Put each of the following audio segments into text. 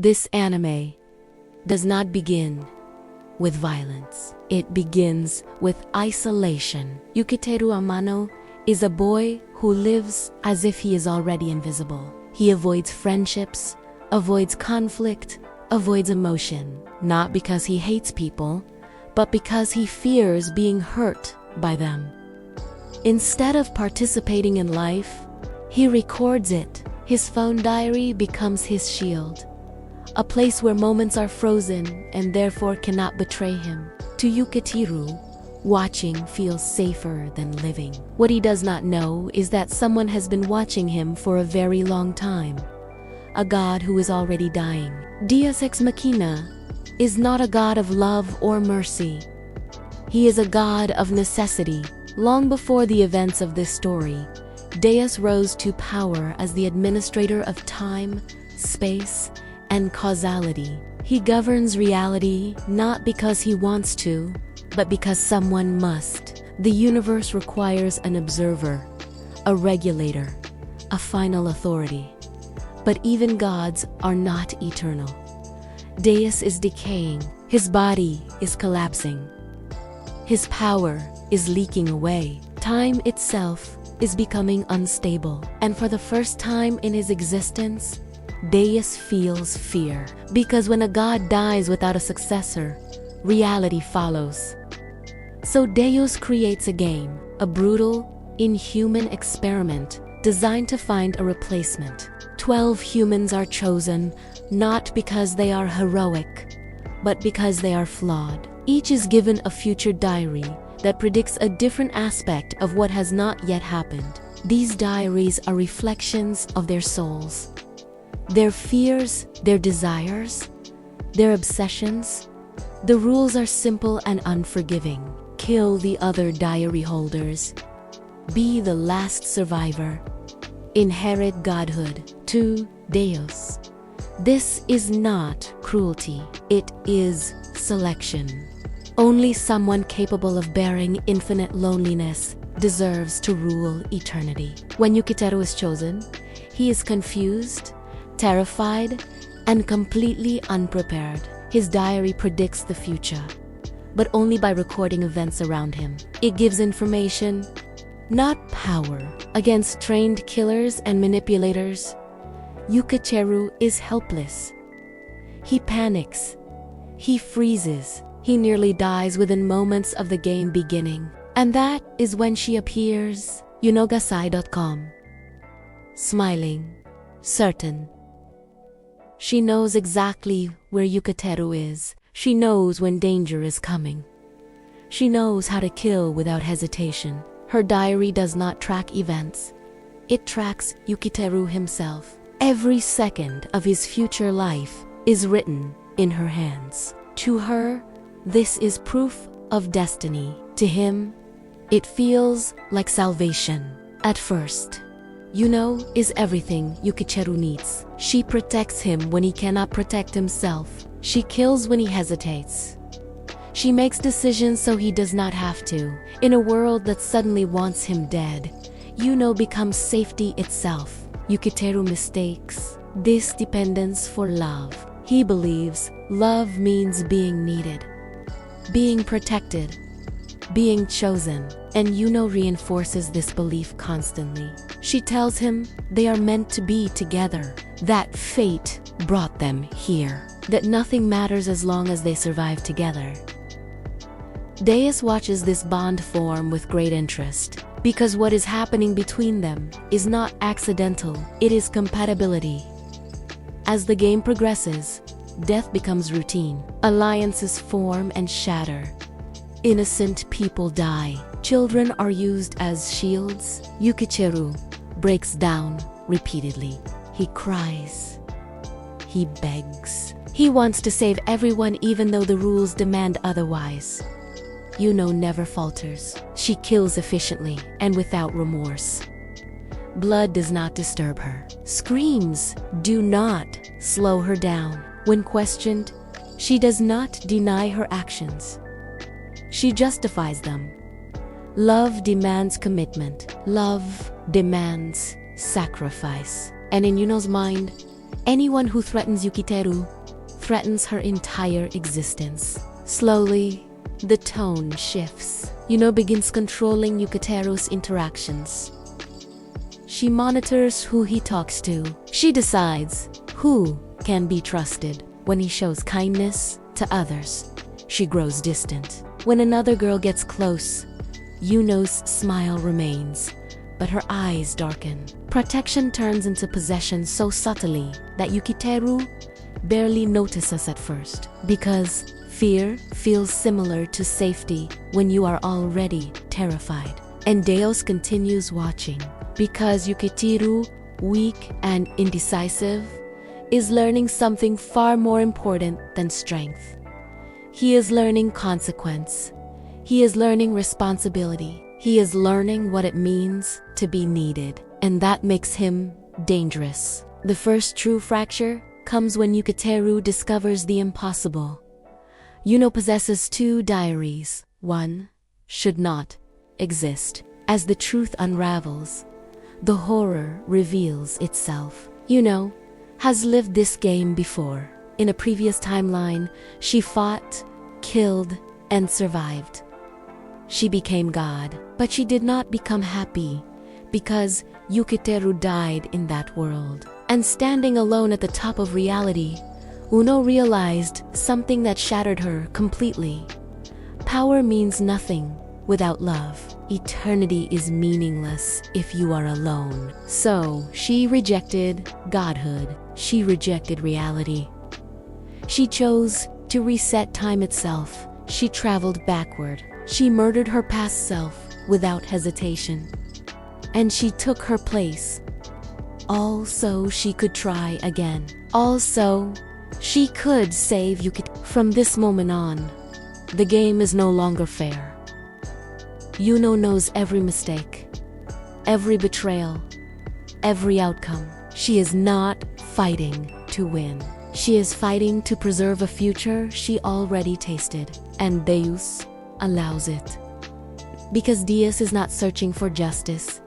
This anime does not begin with violence. It begins with isolation. Yukiteru Amano is a boy who lives as if he is already invisible. He avoids friendships, avoids conflict, avoids emotion, not because he hates people, but because he fears being hurt by them. Instead of participating in life, he records it. His phone diary becomes his shield, a place where moments are frozen and therefore cannot betray him. To Yukiteru, watching feels safer than living. What he does not know is that someone has been watching him for a very long time, a god who is already dying. Deus Ex Machina is not a god of love or mercy. He is a god of necessity. Long before the events of this story, Deus rose to power as the administrator of time, space, and causality. He governs reality not because he wants to, but because someone must. The universe requires an observer, a regulator, a final authority. But even gods are not eternal. Deus is decaying. His body is collapsing. His power is leaking away. Time itself is becoming unstable. And for the first time in his existence, Deus feels fear. Because when a god dies without a successor, reality follows. So Deus creates a game, a brutal, inhuman experiment designed to find a replacement. 12 humans are chosen, not because they are heroic, but because they are flawed. Each is given a future diary that predicts a different aspect of what has not yet happened. These diaries are reflections of their souls, their fears, their desires, their obsessions. The rules are simple and unforgiving. Kill the other diary holders. Be the last survivor. Inherit godhood. To Deus. This is not cruelty. It is selection. Only someone capable of bearing infinite loneliness deserves to rule eternity. When Yukiteru is chosen, he is confused, terrified, and completely unprepared. His diary predicts the future, but only by recording events around him. It gives information, not power. Against trained killers and manipulators, Yukiteru is helpless. He panics. He freezes. He nearly dies within moments of the game beginning. And that is when she appears, yunogasai.com. Smiling, certain. She knows exactly where Yukiteru is. She knows when danger is coming. She knows how to kill without hesitation. Her diary does not track events. It tracks Yukiteru himself. Every second of his future life is written in her hands. To her, this is proof of destiny. To him, it feels like salvation. At first, Yuno is everything Yukiteru needs. She protects him when he cannot protect himself. She kills when he hesitates. She makes decisions so he does not have to. In a world that suddenly wants him dead, Yuno becomes safety itself. Yukiteru mistakes this dependence for love. He believes love means being needed, being protected, being chosen, and Yuno reinforces this belief constantly. She tells him they are meant to be together, that fate brought them here, that nothing matters as long as they survive together. Deus watches this bond form with great interest, because what is happening between them is not accidental, it is compatibility. As the game progresses, death becomes routine. Alliances form and shatter. Innocent people die. Children are used as shields. Yukiteru breaks down repeatedly. He cries. He begs. He wants to save everyone even though the rules demand otherwise. Yuno never falters. She kills efficiently and without remorse. Blood does not disturb her. Screams do not slow her down. When questioned, she does not deny her actions. She justifies them. Love demands commitment. Love demands sacrifice. And in Yuno's mind, Anyone who threatens Yukiteru threatens her entire existence. Slowly, the tone shifts. Yuno begins controlling Yukiteru's interactions. She monitors who he talks to. She decides who can be trusted. When he shows kindness to others, she grows distant. When another girl gets close, Yuno's smile remains, but her eyes darken. Protection turns into possession so subtly that Yukiteru barely notices at first, because fear feels similar to safety when you are already terrified. And Deus continues watching, because Yukiteru, weak and indecisive, is learning something far more important than strength. He is learning consequence. He is learning responsibility. He is learning what it means to be needed, and that makes him dangerous. The first true fracture comes when Yukiteru discovers the impossible. Yuno possesses 2 diaries. One should not exist. As the truth unravels, the horror reveals itself. Yuno has lived this game before. In a previous timeline, she fought, killed, and survived. She became God, but she did not become happy because Yukiteru died in that world. And standing alone at the top of reality, Yuno realized something that shattered her completely. Power means nothing without love. Eternity is meaningless if you are alone. So she rejected godhood. She rejected reality. She chose to reset time itself. She traveled backward. She murdered her past self without hesitation. And she took her place. All so she could try again. Also, she could save Yukiteru. From this moment on, the game is no longer fair. Yuno knows every mistake, every betrayal, every outcome. She is not fighting to win. She is fighting to preserve a future she already tasted. And Deus allows it. Because Deus is not searching for justice.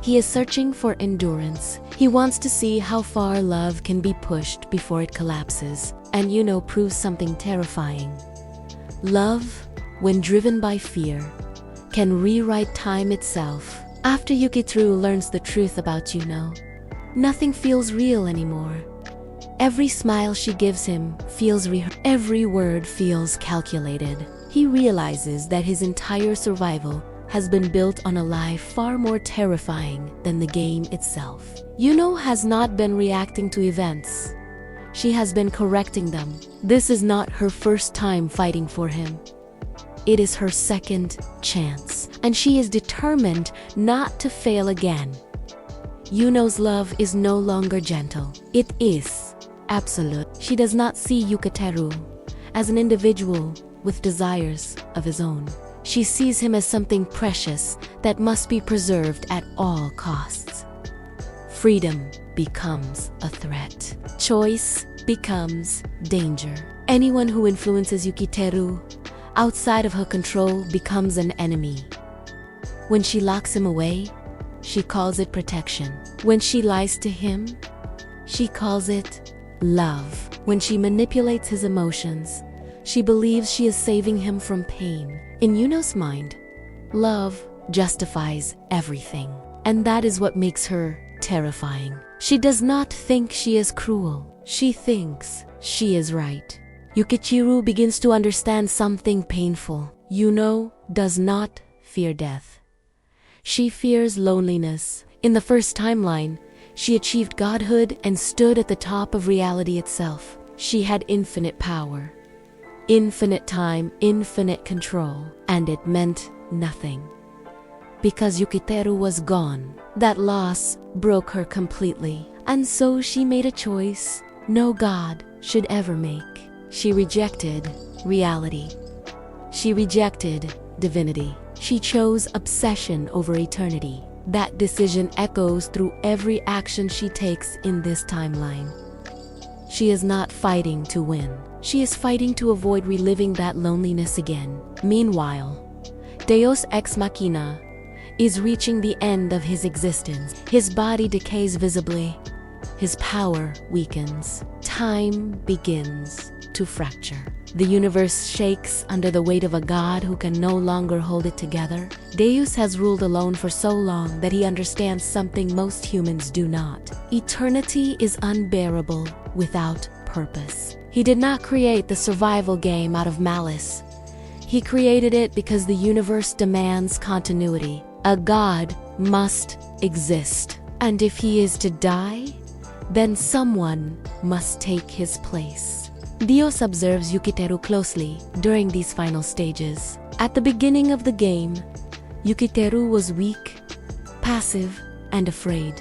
He is searching for endurance. He wants to see how far love can be pushed before it collapses. And Yuno proves something terrifying. Love, when driven by fear, can rewrite time itself. After Yukiteru learns the truth about Yuno, nothing feels real anymore. Every smile she gives him feels real. Every word feels calculated. He realizes that his entire survival has been built on a lie far more terrifying than the game itself. Yuno has not been reacting to events. She has been correcting them. This is not her first time fighting for him. It is her second chance, and she is determined not to fail again. Yuno's love is no longer gentle. It is absolute. She does not see Yukiteru as an individual with desires of his own. She sees him as something precious that must be preserved at all costs. Freedom becomes a threat. Choice becomes danger. Anyone who influences Yukiteru outside of her control becomes an enemy. When she locks him away, she calls it protection. When she lies to him, she calls it love. When she manipulates his emotions, she believes she is saving him from pain. In Yuno's mind, love justifies everything. And that is what makes her terrifying. She does not think she is cruel. She thinks she is right. Yukiteru begins to understand something painful. Yuno does not fear death. She fears loneliness. In the first timeline, she achieved godhood and stood at the top of reality itself. She had infinite power, infinite time, infinite control, and it meant nothing. Because Yukiteru was gone, that loss broke her completely. And so she made a choice no god should ever make. She rejected reality. She rejected divinity. She chose obsession over eternity. That decision echoes through every action she takes in this timeline. She is not fighting to win. She is fighting to avoid reliving that loneliness again. Meanwhile, Deus Ex Machina is reaching the end of his existence. His body decays visibly. his power weakens. Time begins to fracture. The universe shakes under the weight of a god who can no longer hold it together. Deus has ruled alone for so long that he understands something most humans do not. Eternity is unbearable without purpose. He did not create the survival game out of malice. He created it because the universe demands continuity. A god must exist. And if he is to die, then someone must take his place. Deus observes Yukiteru closely during these final stages. At the beginning of the game, Yukiteru was weak, passive, and afraid.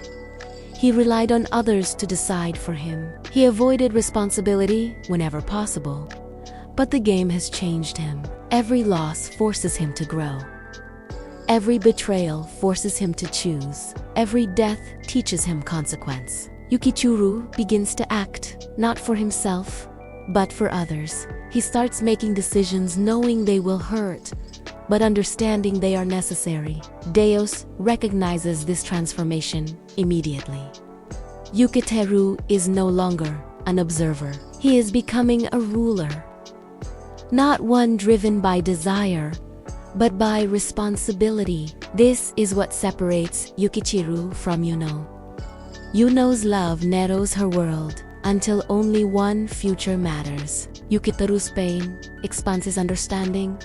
He relied on others to decide for him. He avoided responsibility whenever possible. But the game has changed him. Every loss forces him to grow. Every betrayal forces him to choose. Every death teaches him consequence. Yukiteru begins to act, not for himself, but for others. He starts making decisions knowing they will hurt, but understanding they are necessary. Deus recognizes this transformation immediately. Yukiteru is no longer an observer. He is becoming a ruler. Not one driven by desire, but by responsibility. This is what separates Yukiteru from Yuno. Yuno's love narrows her world until only one future matters. Yukiteru's pain expands his understanding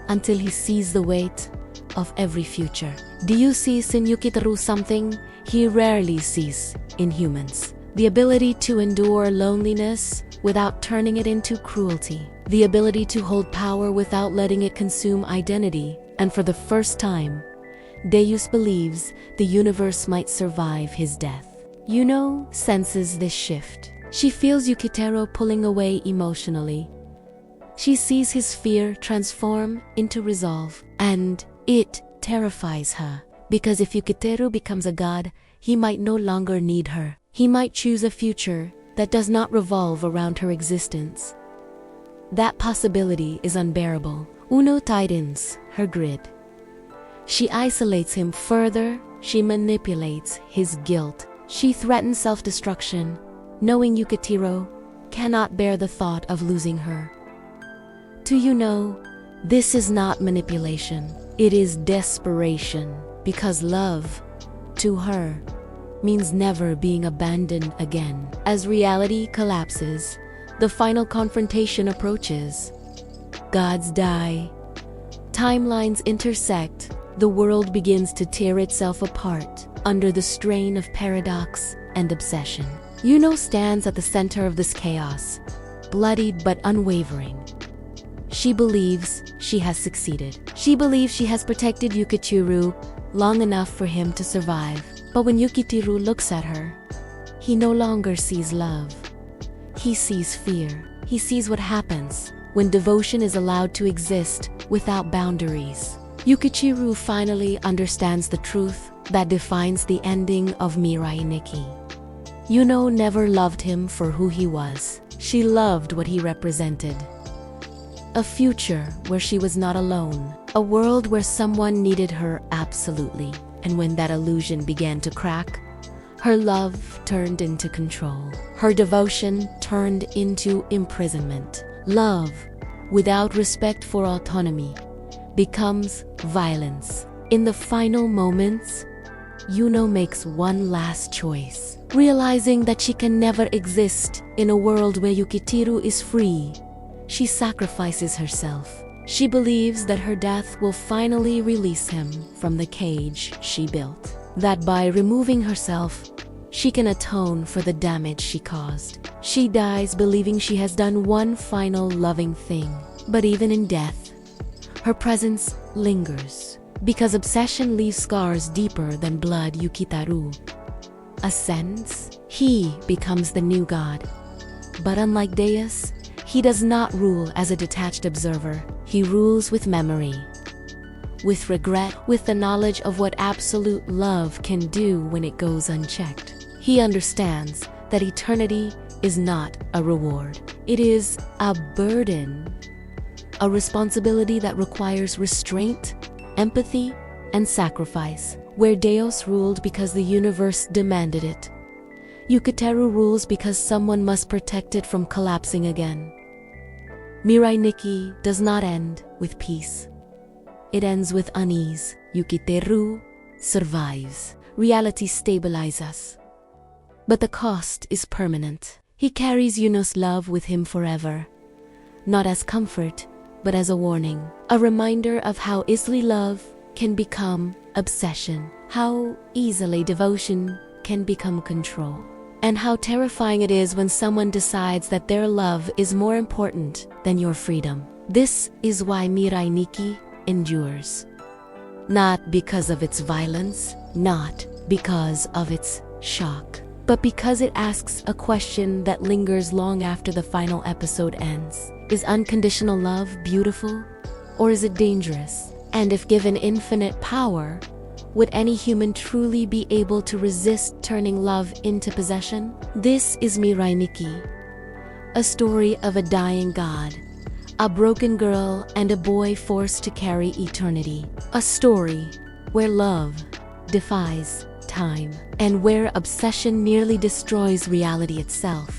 until he sees the weight of every future. Deus sees in Yukiteru something he rarely sees in humans. The ability to endure loneliness without turning it into cruelty. The ability to hold power without letting it consume identity. And for the first time, Deus believes the universe might survive his death. Yuno senses this shift. She feels Yukiteru pulling away emotionally. She sees his fear transform into resolve, and it terrifies her. Because if Yukiteru becomes a god, he might no longer need her. He might choose a future that does not revolve around her existence. That possibility is unbearable. Yuno tightens her grid. She isolates him further. She manipulates his guilt. She threatens self-destruction, knowing Yukiteru cannot bear the thought of losing her. To Yuno, this is not manipulation. It is desperation, because love, to her, means never being abandoned again. As reality collapses, the final confrontation approaches. Gods die. Timelines intersect. The world begins to tear itself apart under the strain of paradox and obsession. Yuno stands at the center of this chaos, bloodied but unwavering. She believes she has succeeded. She believes she has protected Yukiteru long enough for him to survive. But when Yukiteru looks at her, he no longer sees love. He sees fear. He sees what happens when devotion is allowed to exist without boundaries. Yukiteru finally understands the truth that defines the ending of Mirai Nikki. Yuno never loved him for who he was. She loved what he represented. A future where she was not alone. A world where someone needed her absolutely. And when that illusion began to crack, her love turned into control. Her devotion turned into imprisonment. Love, without respect for autonomy, becomes violence. In the final moments, Yuno makes one last choice. Realizing that she can never exist in a world where Yukiteru is free, she sacrifices herself. She believes that her death will finally release him from the cage she built. That by removing herself, she can atone for the damage she caused. She dies believing she has done one final loving thing. But even in death, her presence lingers. Because obsession leaves scars deeper than blood. Yukiteru ascends. He becomes the new god. But unlike Deus, he does not rule as a detached observer. He rules with memory, with regret, with the knowledge of what absolute love can do when it goes unchecked. He understands that eternity is not a reward. It is a burden, a responsibility that requires restraint, empathy, and sacrifice. Where Deus ruled because the universe demanded it, Yukiteru rules because someone must protect it from collapsing again. Mirai Nikki does not end with peace. It ends with unease. Yukiteru survives. Reality stabilizes us. But the cost is permanent. He carries Yuno's love with him forever. Not as comfort, but as a warning. A reminder of how easily love can become obsession. How easily devotion can become control. And how terrifying it is when someone decides that their love is more important than your freedom. This is why Mirai Nikki endures. Not because of its violence, not because of its shock, but because it asks a question that lingers long after the final episode ends. Is unconditional love beautiful, or is it dangerous? And if given infinite power, would any human truly be able to resist turning love into possession? This is Mirai Nikki, a story of a dying god, a broken girl, and a boy forced to carry eternity. A story where love defies time, and where obsession nearly destroys reality itself.